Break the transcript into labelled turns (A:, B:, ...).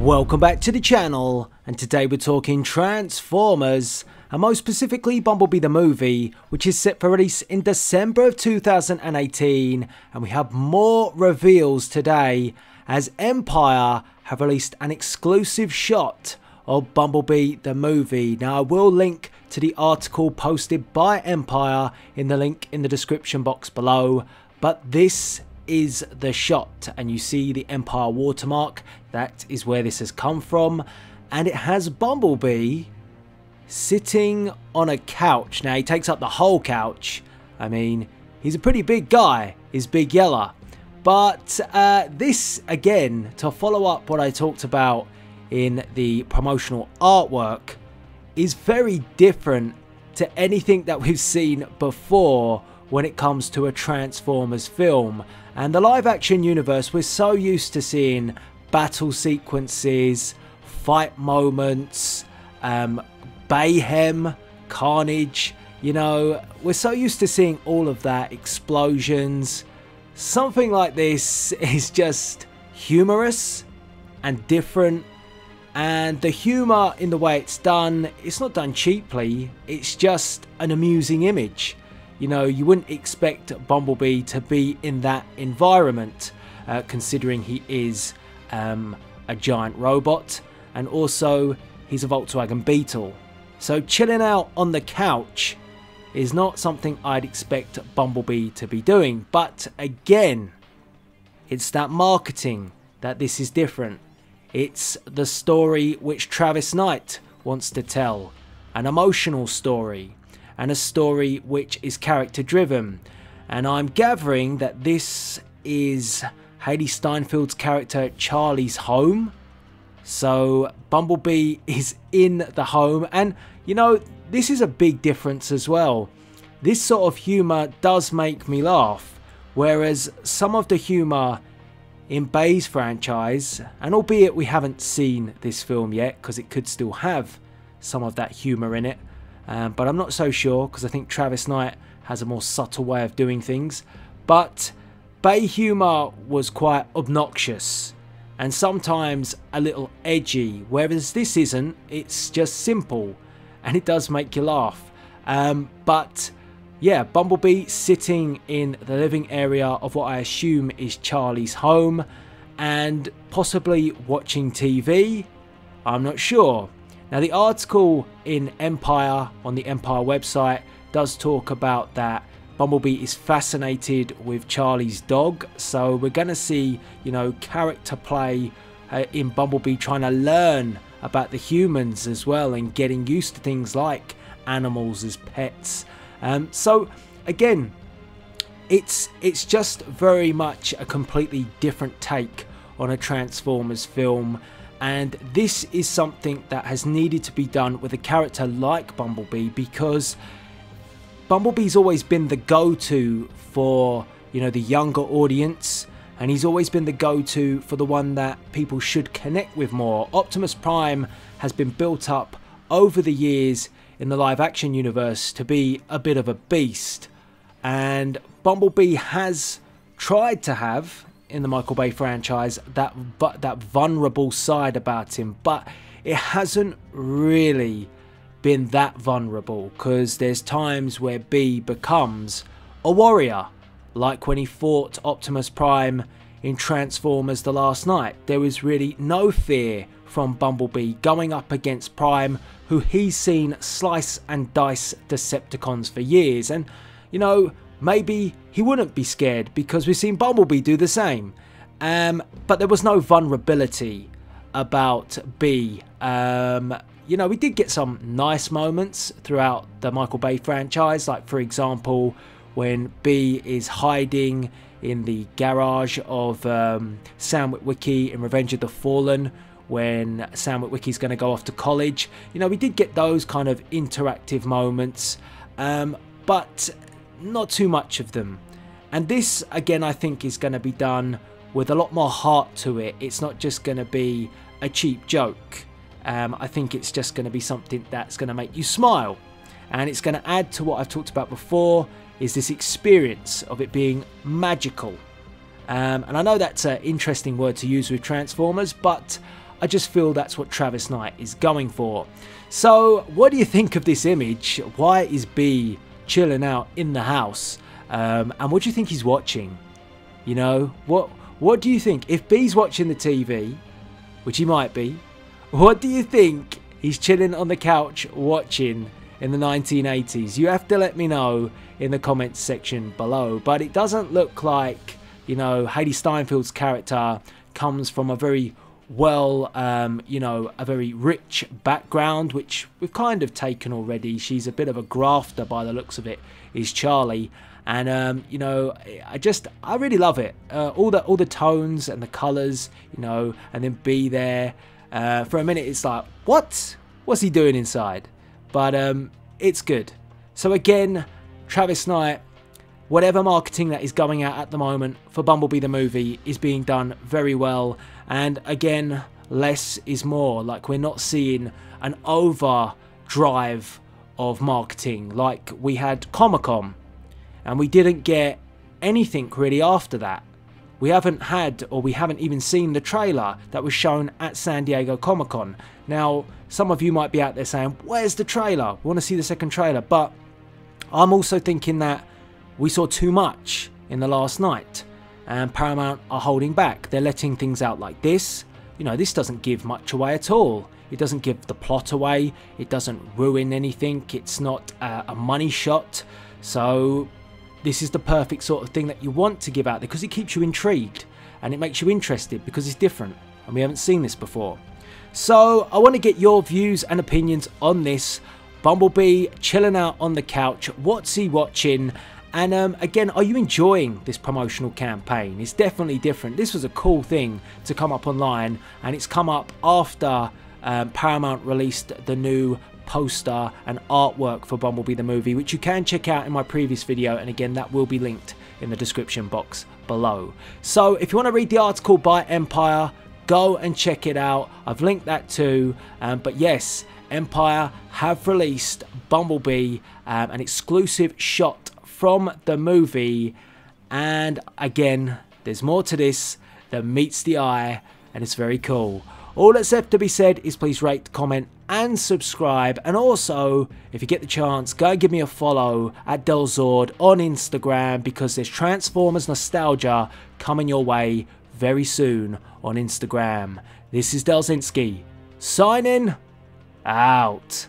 A: Welcome back to the channel, and today we're talking Transformers, and most specifically Bumblebee the Movie, which is set for release in December of 2018, and we have more reveals today as Empire have released an exclusive shot of Bumblebee the Movie. Now I will link to the article posted by Empire in the link in the description box below, but this is the shot, and you see the Empire watermark. That is where this has come from, and it has Bumblebee sitting on a couch. Now he takes up the whole couch. I mean, he's a pretty big guy, he's big yellow, but this, again, to follow up what I talked about in the promotional artwork, is very different to anything that we've seen before when it comes to a Transformers film. And the live action universe, we're so used to seeing battle sequences, fight moments, mayhem, carnage, you know, we're so used to seeing all of that, explosions. Something like this is just humorous and different, and the humour in the way it's done, it's not done cheaply, it's just an amusing image. You know, you wouldn't expect Bumblebee to be in that environment, considering he is a giant robot, and also he's a Volkswagen Beetle. So chilling out on the couch is not something I'd expect Bumblebee to be doing. But again, it's that marketing that this is different. It's the story which Travis Knight wants to tell, an emotional story, and a story which is character driven. And I'm gathering that this is Hailee Steinfeld's character Charlie's home. So Bumblebee is in the home, and you know, this is a big difference as well. This sort of humour does make me laugh, whereas some of the humour in Bay's franchise, and albeit we haven't seen this film yet because it could still have some of that humour in it, but I'm not so sure because I think Travis Knight has a more subtle way of doing things. But Bay humour was quite obnoxious and sometimes a little edgy, whereas this isn't. It's just simple and it does make you laugh. But yeah, Bumblebee sitting in the living area of what I assume is Charlie's home and possibly watching TV. I'm not sure. Now the article in Empire, on the Empire website, does talk about that Bumblebee is fascinated with Charlie's dog. So we're going to see, you know, character play in Bumblebee trying to learn about the humans as well and getting used to things like animals as pets. So again, it's just very much a completely different take on a Transformers film. And this is something that has needed to be done with a character like Bumblebee, because Bumblebee's always been the go-to for, you know, the younger audience, and he's always been the go-to for the one that people should connect with more. Optimus Prime has been built up over the years in the live action universe to be a bit of a beast, and Bumblebee has tried to have, in the Michael Bay franchise, that vulnerable side about him, but it hasn't really been that vulnerable, because there's times where B becomes a warrior, like when he fought Optimus Prime in Transformers The Last Knight. There was really no fear from Bumblebee going up against Prime, who he's seen slice and dice Decepticons for years, and you know, maybe he wouldn't be scared because we've seen Bumblebee do the same. But there was no vulnerability about B. You know, we did get some nice moments throughout the Michael Bay franchise, like for example when B is hiding in the garage of Sam Witwicky in Revenge of the Fallen, when Sam Witwicky's going to go off to college. You know, we did get those kind of interactive moments, but not too much of them. And this, again, I think is going to be done with a lot more heart to it. It's not just going to be a cheap joke. I think it's just going to be something that's going to make you smile, and it's going to add to what I've talked about before, is this experience of it being magical. And I know that's an interesting word to use with Transformers, but I just feel that's what Travis Knight is going for. So what do you think of this image? Why is B chilling out in the house? And what do you think he's watching? You know, what do you think? If B's watching the TV, which he might be, what do you think he's chilling on the couch watching in the 1980s? You have to let me know in the comments section below. But it doesn't look like, you know, Hailee Steinfeld's character comes from a very well, you know, a very rich background, which we've kind of taken already. She's a bit of a grafter by the looks of it, is Charlie. And you know, I really love it. All the tones and the colours, you know, and then B there. For a minute, it's like, what's he doing inside? But it's good. So again, Travis Knight, whatever marketing that is going out at the moment for Bumblebee the movie is being done very well. And again, less is more. Like, we're not seeing an overdrive of marketing like we had Comic-Con. And we didn't get anything really after that. We haven't had, or we haven't even seen the trailer that was shown at San Diego Comic-Con. Now, some of you might be out there saying, where's the trailer? We want to see the second trailer. But I'm also thinking that we saw too much in the last night. And Paramount are holding back. They're letting things out like this. You know, this doesn't give much away at all. It doesn't give the plot away. It doesn't ruin anything. It's not a money shot. So this is the perfect sort of thing that you want to give out there, because it keeps you intrigued and it makes you interested because it's different and we haven't seen this before. So I want to get your views and opinions on this. Bumblebee chilling out on the couch. What's he watching? And again, are you enjoying this promotional campaign? It's definitely different. This was a cool thing to come up online, and it's come up after Paramount released the new poster and artwork for Bumblebee the movie, which you can check out in my previous video, and again, that will be linked in the description box below. So if you want to read the article by Empire, go and check it out. I've linked that too. But yes, Empire have released Bumblebee, an exclusive shot from the movie, and again, there's more to this than meets the eye, and it's very cool. All that's left to be said is please rate, comment and subscribe, and also if you get the chance, go and give me a follow at Delzord on Instagram, because there's Transformers nostalgia coming your way very soon on Instagram. This is Delzinski signing out.